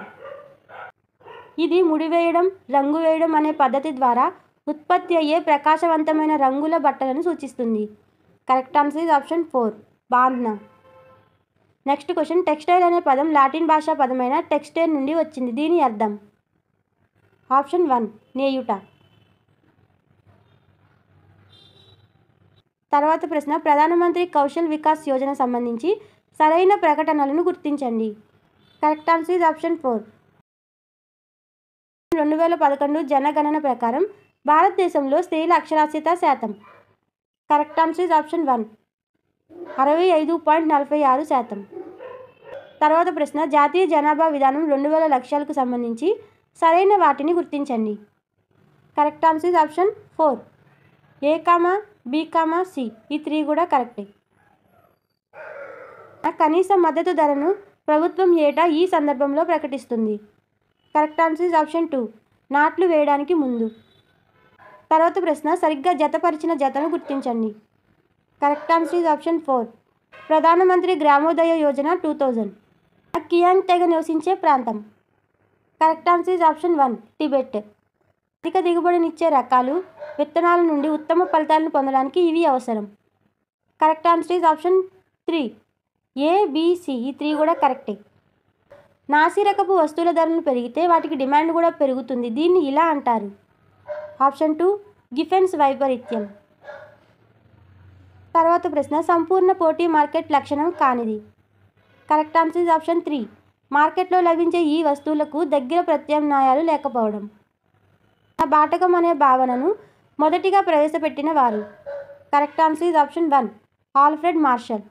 ఇది ముడివేయడం, రంగు వేయడం అనే పద్ధతి ద్వారా ఉత్పత్తి అయ్యే ప్రకాశవంతమైన రంగుల బట్టలను సూచిస్తుంది. కరెక్ట్ ఆన్సర్ ఇస్ ఆప్షన్ 4, బాంధన. నెక్స్ట్ క్వశ్చన్, టెక్స్టైల్ అనే పదం లాటిన్ భాషా పదమైన టెక్స్టైల్ నుండి వచ్చింది. దీని అర్థం? ఆప్షన్ 1 నేయుట. తర్వాత ప్రశ్న, ప్రధానమంత్రి కౌశల్ వికాస్ యోజన సంబంధించి సరైన ప్రకటనలను గుర్తించండి. Correct answer is option 4. 2011 జనగణన ప్రకారం భారతదేశంలో స్త్రీల అక్షరాస్యత శాతం. Correct answer is option 1 65.46%. తర్వాత ప్రశ్న, జాతీయ జనాభా విధానం 2000 లక్ష్యాలకు సంబంధించి సరైన వాటిని గుర్తించండి. Correct answer is option 4. A, B, C ఈ 3 కూడా కరెక్టే. కనీస మద్దతు ధరను ప్రభుత్వం ఏటా ఈ సందర్భంలో ప్రకటిస్తుంది. కరెక్ట్ ఆన్సర్ ఇస్ ఆప్షన్ 2 నాట్లు వేయడానికి ముందు. తర్వాత ప్రశ్న, సరిగ్గా జతపరిచిన జతను గుర్తించండి. కరెక్ట్ ఆన్సర్ ఇస్ ఆప్షన్ 4 ప్రధానమంత్రి గ్రామోదయ యోజన 2000. కియాంగ్ తెగ నివసించే ప్రాంతం. Correct answer is option 1 Tibet. అధిక దిగుబడినిచ్చే రకాలు విత్తనాల నుండి ఉత్తమ ఫలితాలను పొందడానికి ఇవి అవసరం. Correct answer is option 3 A, B, C ఈ 3 కూడా కరెక్టే. నాసిరకపు వస్తువుల ధరలు పెరిగితే వాటికి డిమాండ్ కూడా పెరుగుతుంది. దీన్ని ఇలా అంటారు. ఆప్షన్ 2 గిఫెన్స్ వైపరీత్యం. తర్వాత ప్రశ్న, సంపూర్ణ పోటీ మార్కెట్ లక్షణం కానిది. కరెక్ట్ ఆన్సర్ ఇస్ ఆప్షన్ 3 మార్కెట్లో లభించే ఈ వస్తువులకు దగ్గర ప్రత్యామ్నాయాలు లేకపోవడం. బాటకం అనే భావనను మొదటిగా ప్రవేశపెట్టిన వారు. Correct answer is option 1 Alfred Marshall.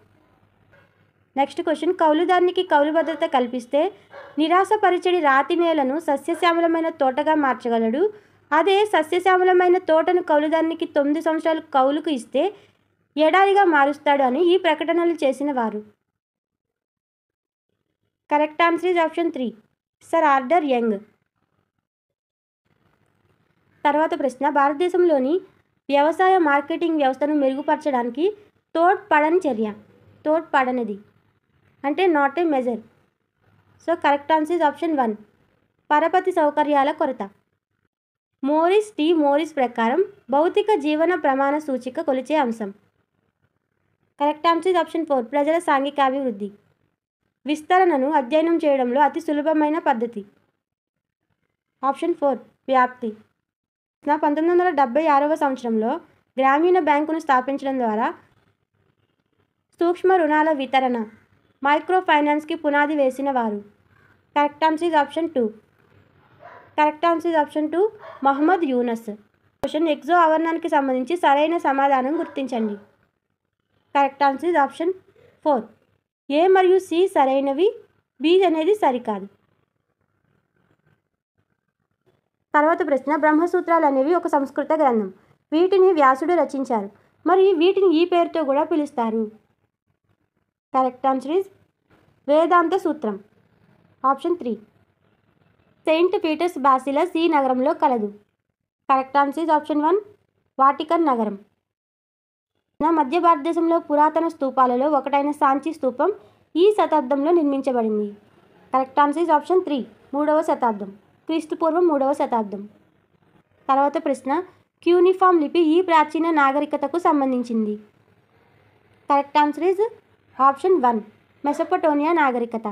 Next question, కౌలుదారునికి కౌలు భద్రత కల్పిస్తే నిరాశపరిచడి రాతి నేలను సస్యశ్యామలమైన తోటగా మార్చగలడు. అదే సస్యశ్యామలమైన తోటను కౌలుదారునికి 9 సంవత్సరాలు కౌలుకు ఇస్తే ఎడారిగా మారుస్తాడు అని ఈ ప్రకటనలు చేసిన వారు. Correct answer is option 3 sir order young. తర్వాత ప్రశ్న, భారతదేశంలోని వ్యవసాయ మార్కెటింగ్ వ్యవస్థను మెరుగుపరచడానికి తోడ్పడని చర్య. తోడ్పడనిది అంటే not a measure. So correct answer is option 1 పరపతి సౌకర్యాల కొరత. మోరిస్ ప్రకారం భౌతిక జీవన ప్రమాణ సూచిక కొలిచే అంశం. కరెక్ట్ ఆన్సర్ ఇస్ ఆప్షన్ 4 ప్రజల సాంఘికాభివృద్ధి. విస్తరణను అధ్యయనం చేయడంలో అతి సులభమైన పద్ధతి. ఆప్షన్ 4 వ్యాప్తి. 1976వ సంవత్సరంలో గ్రామీణ బ్యాంకును స్థాపించడం ద్వారా సూక్ష్మ రుణాల వితరణ మైక్రో ఫైనాన్స్కి పునాది వేసిన వారు. Correct answer is option 2. Correct answer is option 2 Mohammad Yunus. Question, exo ఆవరణానికి సంబంధించి సరైన సమాధానం గుర్తించండి. Correct answer is option 4 A మరియు C సరైనవి, B అనేది సరికాదు. తర్వాత ప్రశ్న, బ్రహ్మసూత్రాలు అనేవి ఒక సంస్కృత గ్రంథం. వీటిని వ్యాసుడు రచించారు. మరి వీటిని ఈ పేరుతో కూడా పిలుస్తారు. కరెక్ట్ ఆన్సర్ ఇస్ వేదాంత సూత్రం. ఆప్షన్ 3 సెయింట్ పీటర్స్ బాసిలస్ ఈ నగరంలో కలదు. Correct answer is option 1 Vatican నగరం. మధ్య భారతదేశంలో పురాతన స్తూపాలలో ఒకటైన సాంచి స్తూపం ఈ శతాబ్దంలో నిర్మించబడింది. కరెక్ట్ ఆన్సర్ ఇస్ ఆప్షన్ 3 3వ శతాబ్దం క్రీస్తుపూర్వం 3వ శతాబ్దం. తర్వాత ప్రశ్న, క్యూనిఫామ్ లిపి ఈ ప్రాచీన నాగరికతకు సంబంధించింది. కరెక్ట్ ఆన్సర్ ఇస్ ఆప్షన్ 1 మెసొపటోమియా నాగరికత.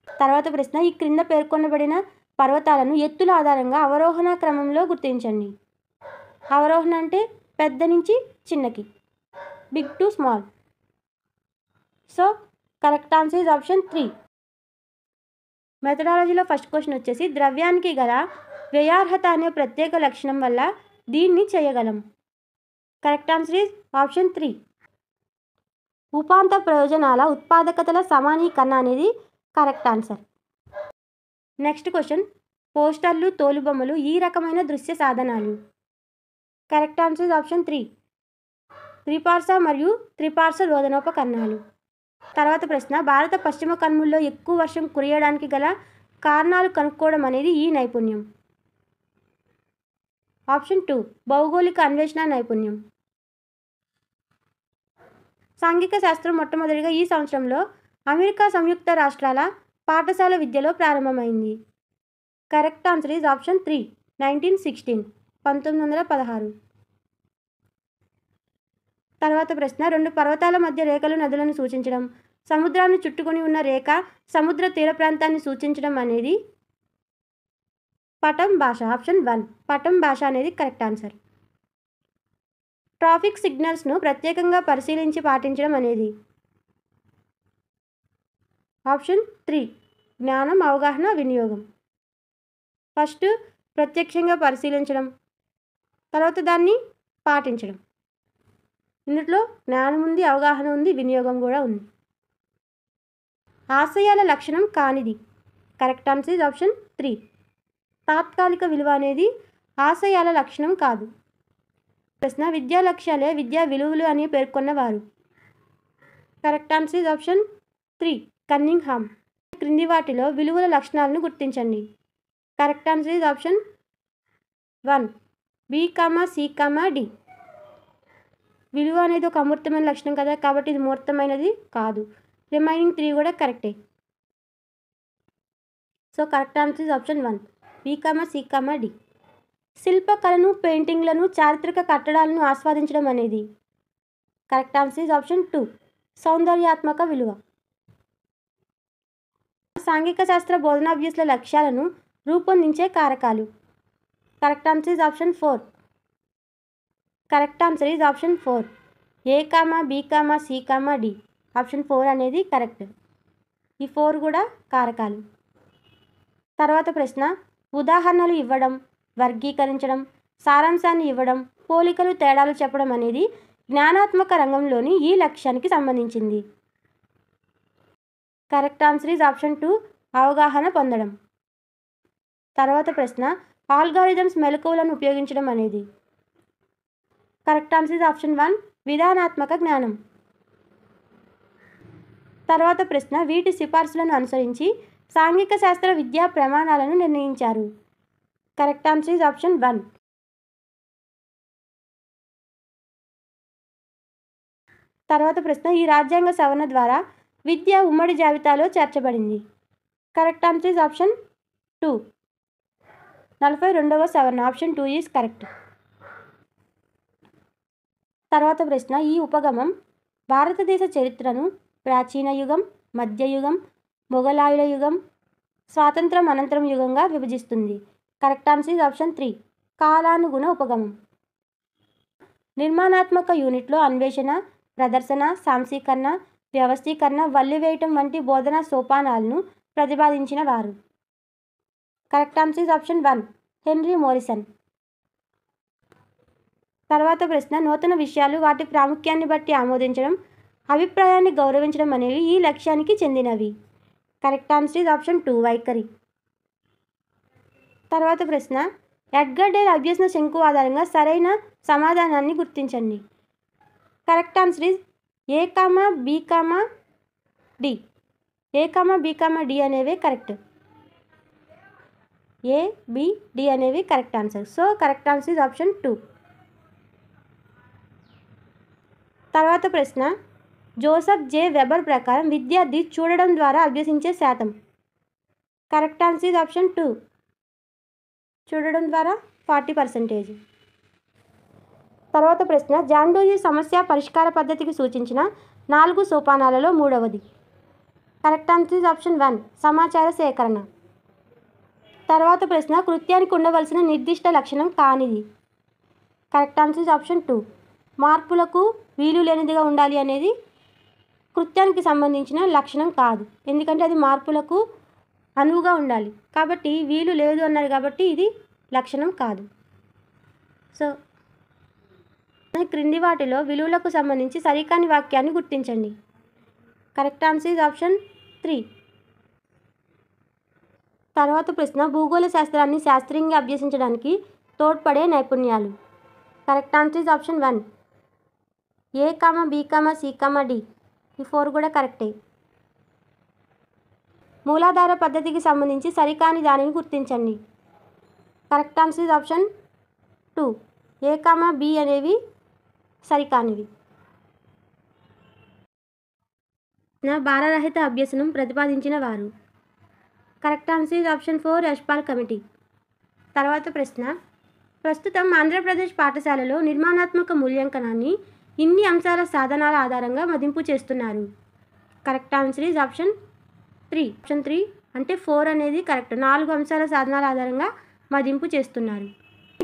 తర్వాత ప్రశ్న, ఈ క్రింద పేర్కొనబడిన పర్వతాలను ఎత్తుల ఆధారంగా అవరోహణ క్రమంలో గుర్తించండి. అవరోహణ అంటే పెద్ద నుంచి చిన్నకి, big to small. So correct answer is option 3. మెథడాలజీలో ఫస్ట్ క్వశ్చన్ వచ్చేసి, ద్రవ్యానికి గల వ్యయార్హత అనే ప్రత్యేక లక్షణం వల్ల దీన్ని చేయగలం. కరెక్ట్ ఆన్సర్ ఇస్ ఆప్షన్ 3 ఉపాంత ప్రయోజనాల ఉత్పాదకతల సమానీకరణ అనేది కరెక్ట్ ఆన్సర్. నెక్స్ట్ క్వశ్చన్, పోస్టర్లు, తోలుబొమ్మలు ఈ రకమైన దృశ్య సాధనాలు. కరెక్ట్ ఆన్సర్ ఇస్ ఆప్షన్ 3 త్రిపార్శ్వ మరియు త్రిపార్శ్వ రోదనోపకరణాలు. తర్వాత ప్రశ్న, భారత పశ్చిమ కనుమల్లో ఎక్కువ వర్షం కురియడానికి గల కారణాలు కనుక్కోవడం అనేది ఈ నైపుణ్యం. ఆప్షన్ 2 భౌగోళిక అన్వేషణ నైపుణ్యం. సాంఘిక శాస్త్రం మొట్టమొదటిగా ఈ సంవత్సరంలో అమెరికా సంయుక్త రాష్ట్రాల పాఠశాల విద్యలో ప్రారంభమైంది. Correct answer is option 3 1916 1916. తర్వాత ప్రశ్న, రెండు పర్వతాల మధ్య రేఖలు నదులను సూచించడం సముద్రాన్ని చుట్టుకొని ఉన్న రేఖ సముద్ర తీర ప్రాంతాన్ని సూచించడం అనేది పటం భాష. ఆప్షన్ 1 పటం భాష అనేది కరెక్ట్ ఆన్సర్. ట్రాఫిక్ సిగ్నల్స్ను ప్రత్యేకంగా పరిశీలించి పాటించడం అనేది ఆప్షన్ 3 జ్ఞానం, అవగాహన, వినియోగం. ఫస్ట్ ప్రత్యక్షంగా పరిశీలించడం, తర్వాత దాన్ని పాటించడం. ఇందులో జ్ఞానం ఉంది, అవగాహన ఉంది, వినియోగం కూడా ఉంది. ఆశయాల లక్షణం కానిది. కరెక్ట్ ఆన్సర్ ఇస్ ఆప్షన్ 3 తాత్కాలిక విలువ అనేది ఆశయాల లక్షణం కాదు. ప్రశ్న విద్యా లక్ష్యాలే విద్యా విలువలు అని పేర్కొన్నవారు. Correct answer is option 3 Cunningham. క్రింది వాటిలో విలువల లక్షణాలను గుర్తించండి. Correct answer is option 1 B, C, D. విలువ అనేది ఒక అమూర్తమైన లక్షణం కదా, కాబట్టి ఇది మూర్తమైనది కాదు. రిమైనింగ్ 3 కూడా కరెక్టే. So correct answer is option 1 B, C, D. శిల్పకళను, పెయింటింగ్లను, చారిత్రక కట్టడాలను ఆస్వాదించడం అనేది. కరెక్ట్ ఆన్సర్ ఇస్ ఆప్షన్ 2 సౌందర్యాత్మక విలువ. సాంఘిక శాస్త్ర బోధనాభ్యాసుల లక్ష్యాలను రూపొందించే కారకాలు. Correct answer is option 4 correct answer is option 4 A, B, C, D. Option 4 అనేది కరెక్ట్. ఈ 4 కూడా కారకాలు. తర్వాత ప్రశ్న ఉదాహరణలు ఇవ్వడం, వర్గీకరించడం, సారాంశాన్ని ఇవ్వడం, పోలికలు, తేడాలు చెప్పడం అనేది జ్ఞానాత్మక రంగంలోని ఈ లక్ష్యానికి సంబంధించింది. కరెక్ట్ ఆన్సర్ ఇస్ ఆప్షన్ 2 అవగాహన పొందడం. తర్వాత ప్రశ్న ఆల్గారిథమ్స్ మెలకువలను ఉపయోగించడం అనేది. కరెక్ట్ ఆన్సర్ ఇస్ ఆప్షన్ 1 విధానాత్మక జ్ఞానం. తర్వాత ప్రశ్న వీటి సిఫార్సులను అనుసరించి సాంఘిక శాస్త్ర విద్యా ప్రమాణాలను నిర్ణయించారు. Correct answer is option 1. తర్వాత ప్రశ్న ఈ రాజ్యాంగ సవరణ ద్వారా విద్య ఉమ్మడి జాబితాలో చేర్చబడింది. కరెక్ట్ ఆన్సర్ ఇస్ ఆప్షన్ 2 42వ సవరణ. Option 2 is correct. తర్వాత ప్రశ్న ఈ ఉపగమం భారతదేశ చరిత్రను ప్రాచీన యుగం, మధ్యయుగం, మొఘలాయుల యుగం, స్వాతంత్రం అనంతరం యుగంగా విభజిస్తుంది. Correct answer is option 3 కాలానుగుణ ఉపగమం. నిర్మాణాత్మక యూనిట్లో అన్వేషణ, ప్రదర్శన, సాంశీకరణ, వ్యవస్థీకరణ, వల్లివేయటం వంటి బోధనా సోపానాలను ప్రతిపాదించిన వారు. Correct answer is option 1 henry Morrison. తర్వాత ప్రశ్న నూతన విషయాలు వాటి ప్రాముఖ్యాన్ని బట్టి ఆమోదించడం, అభిప్రాయాన్ని గౌరవించడం అనేవి ఈ లక్ష్యానికి చెందినవి. కరెక్ట్ ఆన్సర్ ఇస్ ఆప్షన్ 2 వైఖరి. తర్వాత ప్రశ్న ఎడ్గర్ డేల్ అభ్యసన శంకు ఆధారంగా సరైన సమాధానాన్ని గుర్తించండి. Correct answer is A, B, D. A, B, D అనేవి కరెక్ట్. A, B, D అనేవి correct answer. So correct answer is option 2. తర్వాత ప్రశ్న జోసెఫ్ జే వెబర్ ప్రకారం విద్యార్థి చూడడం ద్వారా అభ్యసించే శాతం. కరెక్ట్ ఆన్సర్ ఇస్ ఆప్షన్ 2 చూడడం ద్వారా 40%. తర్వాత ప్రశ్న జాన్ డూయి సమస్య పరిష్కార పద్ధతికి సూచించిన 4 సోపానాలలో 3వది. కరెక్ట్ ఆన్సర్ ఇస్ ఆప్షన్ 1 సమాచార సేకరణ. తర్వాత ప్రశ్న కృత్యానికి ఉండవలసిన నిర్దిష్ట లక్షణం కానిది. కరెక్ట్ ఆన్సర్ ఇస్ ఆప్షన్ 2 మార్పులకు వీలు లేనిదిగా ఉండాలి అనేది కృత్యానికి సంబంధించిన లక్షణం కాదు, ఎందుకంటే అది మార్పులకు అనువుగా ఉండాలి. కాబట్టి వీలు లేదు అన్నారు కాబట్టి ఇది లక్షణం కాదు. సో క్రింది వాటిలో విలువలకు సంబంధించి సరికాని వాక్యాన్ని గుర్తించండి. Correct answer is option 3. తర్వాత ప్రశ్న భూగోళ శాస్త్రాన్ని శాస్త్రీయంగా అభ్యసించడానికి తోడ్పడే నైపుణ్యాలు. Correct answer is option 1 A, B, C, D. ఈ 4 కూడా కరెక్టే. మూలాధార పద్ధతికి సంబంధించి సరికాని దానిని గుర్తించండి. Correct answer is option 2 A, B అనేవి సరికానివి. భారరహిత అభ్యసనం ప్రతిపాదించిన వారు. Correct answer is option 4 Yashpal committee. తర్వాత ప్రశ్న ప్రస్తుతం ఆంధ్రప్రదేశ్ పాఠశాలలో నిర్మాణాత్మక మూల్యాంకనాన్ని ఇన్ని అంశాల సాధనాల ఆధారంగా మదింపు చేస్తున్నారు. Correct answer is option 3. Option 3 అంటే 4 అనేది కరెక్ట్. 4 అంశాల సాధనాల ఆధారంగా మదింపు చేస్తున్నారు.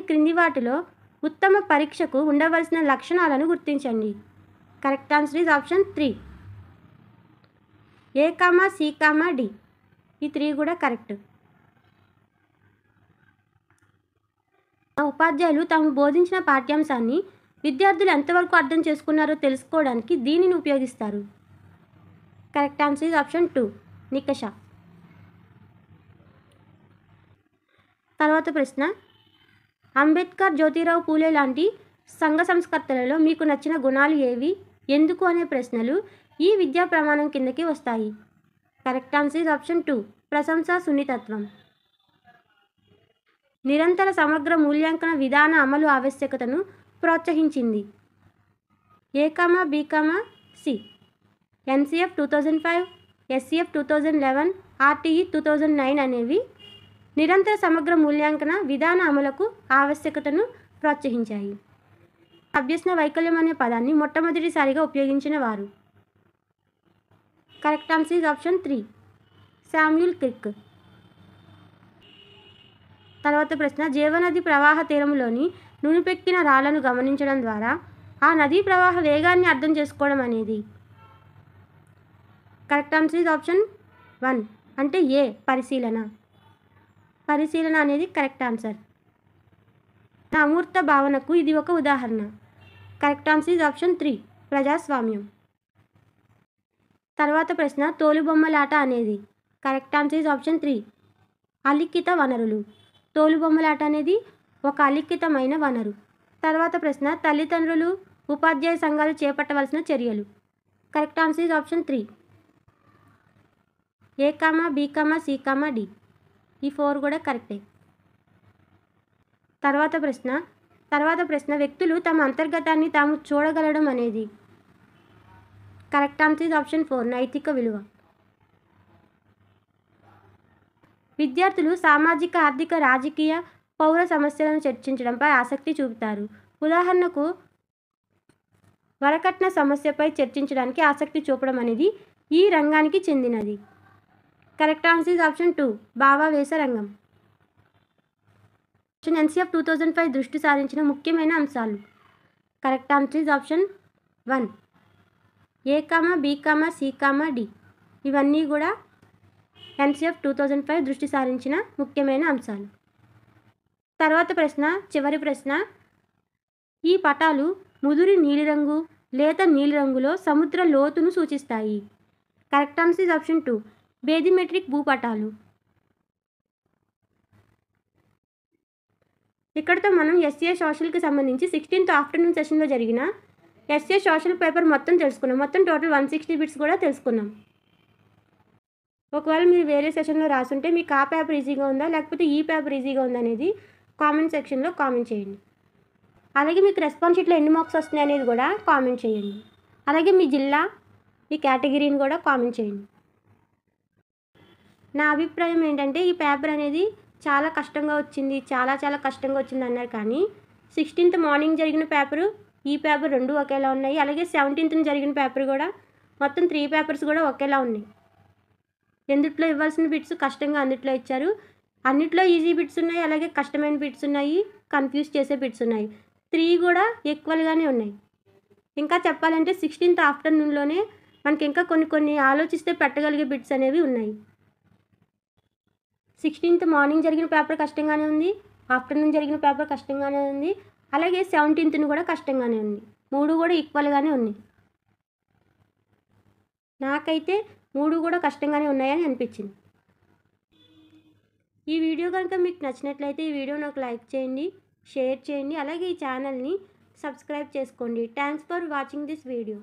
క్రింది వాటిలో ఉత్తమ పరీక్షకు ఉండవలసిన లక్షణాలను గుర్తించండి. Correct answer is option 3. A, C, D. ఈ 3 కూడా కరెక్ట్. ఉపాధ్యాయులు తాము బోధించిన పాఠ్యాంశాన్ని విద్యార్థులు ఎంతవరకు అర్థం చేసుకున్నారో తెలుసుకోవడానికి దీనిని ఉపయోగిస్తారు. Correct answer is option 2. నికష. తర్వాత ప్రశ్న, అంబేద్కర్, జ్యోతిరావు పూలే లాంటి సంఘ సంస్కర్తలలో మీకు నచ్చిన గుణాలు ఏవి, ఎందుకు అనే ప్రశ్నలు ఈ విద్యా ప్రమాణం కిందకి వస్తాయి. Correct answer is option 2. ప్రశంస, సున్నితత్వం. నిరంతర సమగ్ర మూల్యాంకన విధాన అమలు ఆవశ్యకతను ప్రోత్సహించింది. A, B, C. NCF 2005, SCF 2011, RTE 2009 అనేవి నిరంతర సమగ్ర మూల్యాంకన విధాన అమలుకు ఆవశ్యకతను ప్రోత్సహించాయి. అభ్యసన వైకల్యం అనే పదాన్ని మొట్టమొదటిసారిగా ఉపయోగించిన వారు. Correct answer is option 3. Samuel Crick. తర్వాత ప్రశ్న, జీవనది ప్రవాహ తీరంలోని నునుపెక్కిన రాళ్లను గమనించడం ద్వారా ఆ నదీ ప్రవాహ వేగాన్ని అర్థం చేసుకోవడం అనేది. కరెక్ట్ ఆన్సర్ ఈజ్ ఆప్షన్ 1 అంటే A, పరిశీలన. పరిశీలన అనేది కరెక్ట్ ఆన్సర్. అమూర్త భావనకు ఇది ఒక ఉదాహరణ. Correct answer is option 3. ప్రజాస్వామ్యం. తర్వాత ప్రశ్న, తోలుబొమ్మలాట అనేది. Correct answer is option 3. అలిఖిత వనరులు. తోలుబొమ్మలాట అనేది ఒక అలిఖితమైన వనరు. తర్వాత ప్రశ్న, తల్లిదండ్రులు, ఉపాధ్యాయ సంఘాలు చేపట్టవలసిన చర్యలు. Correct answer is option 3. A, B, C, D. ఈ 4 కూడా కరెక్టే. తర్వాత ప్రశ్న, వ్యక్తులు తమ అంతర్గతాన్ని తాము చూడగలడం అనేది. Correct answer is option 4. నైతిక విలువ. విద్యార్థులు సామాజిక, ఆర్థిక, రాజకీయ, పౌర సమస్యలను చర్చించడంపై ఆసక్తి చూపుతారు. ఉదాహరణకు వరకట్న సమస్యపై చర్చించడానికి ఆసక్తి చూపడం అనేది ఈ రంగానికి చెందినది. Correct answer is option 2. భావావేశ రంగం. NCF 2005 దృష్టి సారించిన ముఖ్యమైన అంశాలు. Correct answer is option 1. A, B, C, D. ఇవన్నీ కూడా NCF 2005 దృష్టి సారించిన ముఖ్యమైన అంశాలు. తర్వాత ప్రశ్న, చివరి ప్రశ్న, ఈ పటాలు ముదురు నీలిరంగు, లేత నీలిరంగులో సముద్ర లోతును సూచిస్తాయి. Correct answer is option 2. బేదిమెట్రిక్ భూపటాలు. ఇక్కడితో మనం SCA సోషల్కి సంబంధించి 16th ఆఫ్టర్నూన్ సెషన్లో జరిగిన SCA సోషల్ పేపర్ మొత్తం తెలుసుకున్నాం. మొత్తం టోటల్ 160 బిట్స్ కూడా తెలుసుకున్నాం. ఒకవేళ మీరు వేరే సెషన్లో రాసుంటే మీకు ఆ పేపర్ ఈజీగా ఉందా లేకపోతే ఈ పేపర్ ఈజీగా ఉందా అనేది కామెంట్ సెక్షన్లో కామెంట్ చేయండి. అలాగే మీకు రెస్పాన్స్ షీట్లో ఎన్ని మార్క్స్ వస్తున్నాయి అనేది కూడా కామెంట్ చేయండి. అలాగే మీ జిల్లా, మీ కేటగిరీని కూడా కామెంట్ చేయండి. నా అభిప్రాయం ఏంటంటే ఈ పేపర్ అనేది చాలా కష్టంగా వచ్చింది, చాలా కష్టంగా వచ్చింది అన్నారు. కానీ 16th మార్నింగ్ జరిగిన పేపరు, ఈ పేపర్ 2 ఒకేలా ఉన్నాయి. అలాగే 17th జరిగిన పేపర్ కూడా మొత్తం 3 పేపర్స్ కూడా ఒకేలా ఉన్నాయి. ఎందుట్లో ఇవ్వాల్సిన బిట్స్ కష్టంగా అందుట్లో ఇచ్చారు. అన్నిట్లో ఈజీ బిట్స్ ఉన్నాయి, అలాగే కష్టమైన బిట్స్ ఉన్నాయి, కన్ఫ్యూజ్ చేసే బిట్స్ ఉన్నాయి. 3 కూడా ఈక్వల్గానే ఉన్నాయి. ఇంకా చెప్పాలంటే 16th ఆఫ్టర్నూన్లోనే మనకి ఇంకా కొన్ని ఆలోచిస్తే పెట్టగలిగే బిట్స్ అనేవి ఉన్నాయి. 16th మార్నింగ్ జరిగిన పేపర్ కష్టంగానే ఉంది, ఆఫ్టర్నూన్ జరిగిన పేపర్ కష్టంగానే ఉంది, అలాగే 17th కూడా కష్టంగానే ఉంది. 3 కూడా ఈక్వల్గానే ఉన్నాయి. నాకైతే 3 కూడా కష్టంగానే ఉన్నాయని అనిపించింది. ఈ వీడియో కనుక మీకు నచ్చినట్లయితే ఈ వీడియో నాకు లైక్ చేయండి, షేర్ చేయండి, అలాగే ఈ ఛానల్ని సబ్స్క్రైబ్ చేసుకోండి. Thanks for watching this video.